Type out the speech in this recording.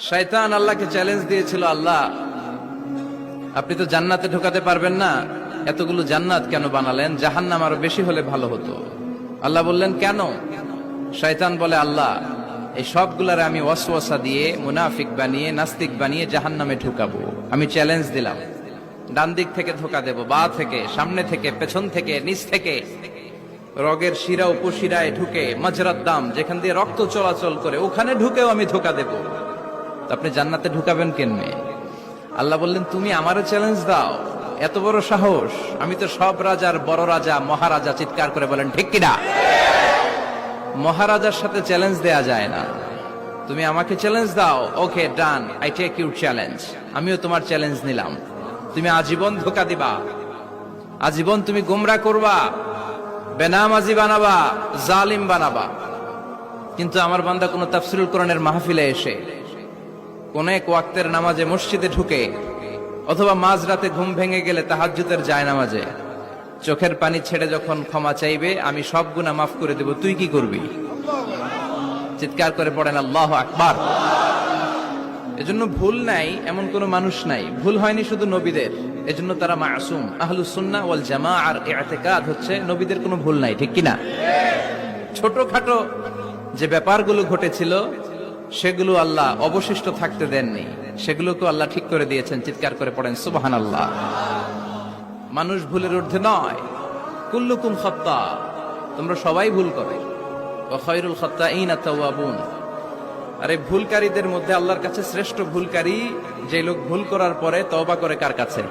শয়তান আল্লাহকে চ্যালেঞ্জ দিয়েছিল, আল্লাহ আপনি তো জান্নাতে ঢোকাতে পারবেন না, এতগুলো জান্নাত কেন বানালেন? জাহান্নাম আরো বেশি হলে ভালো হতো। আল্লাহ বললেন কেন? শয়তান বলে, আল্লাহ এই সবগুলারে আমি ওয়াসওয়াসা দিয়ে মুনাফিক বানিয়ে নাস্তিক বানিয়ে জাহান্নামে ঢুকাবো। আমি চ্যালেঞ্জ দিলাম, ডান দিক থেকে ধোকা দেব, বা থেকে, সামনে থেকে, পেছন থেকে, নিচ থেকে, রগের শিরা উপশিরায় ঢুকে, মাজরাত দাম যেখান দিয়ে রক্ত চলাচল করে ওখানে ঢুকেও আমি ধোকা দেব। তো আপনি জান্নাতে ঢুকাবেন কেমনে? আল্লাহ বললেন, তুমি আমারও চ্যালেঞ্জ দাও, এত বড় সাহস? আমি তো সব রাজার বড় রাজা, মহারাজা। চিৎকার করে বলেন ঠিক কিনা? মহারাজার সাথে চ্যালেঞ্জ দেয়া যায় না। তুমি আমাকে চ্যালেঞ্জ দাও, ওকে ডান, আই টেক ইউর চ্যালেঞ্জ। আমিও তোমার চ্যালেঞ্জ নিলাম। তুমি আজীবন ধোকা দিবা, আজীবন তুমি গোমরা করবা, বেনামাজি বানাবা, জালিম বানাবা। কিন্তু আমার বান্দা কোন তাফসীরুল কোরআনের মাহফিলে এসে, কোন এক ওয়াক্তের নামাজে মসজিদে ঢুকে, অথবা মাঝরাতে ঘুম ভেঙে গেলে তাহাজ্জুদের জায়নামাজে চোখের পানি ছেড়ে যখন ক্ষমা চাইবে, আমি সব গুনাহ মাফ করে দেব, তুই কি করবি? চিৎকার করে পড়েন আল্লাহু আকবার। এজন্য ভুল নাই এমন কোন মানুষ নাই। ভুল হয়নি শুধু নবীদের, এজন্য তারা মাসুম। আহলুস সুন্নাহ ওয়াল জামাআর ইতিকাদ হচ্ছে নবীদের কোনো ভুল নাই, ঠিক কিনা? ছোটখাটো যে ব্যাপারগুলো ঘটেছিল সেগুলো আল্লাহ অবশিষ্ট থাকতে দেননি, সেগুলোকে আল্লাহ ঠিক করে দিয়েছেন। চিৎকার করে পড়েন সুবহানাল্লাহ। মানুষ ভুলের ঊর্ধ্বে নয়। কুল্লুকুম খাত্তা, তোমরা সবাই ভুল করো। ওয়া খায়রুল খাত্তাইনা তাওয়াবুন। আরে ভুলকারীদের মধ্যে আল্লাহর কাছে শ্রেষ্ঠ ভুলকারী যে লোক ভুল করার পরে তওবা করে কার কাছে?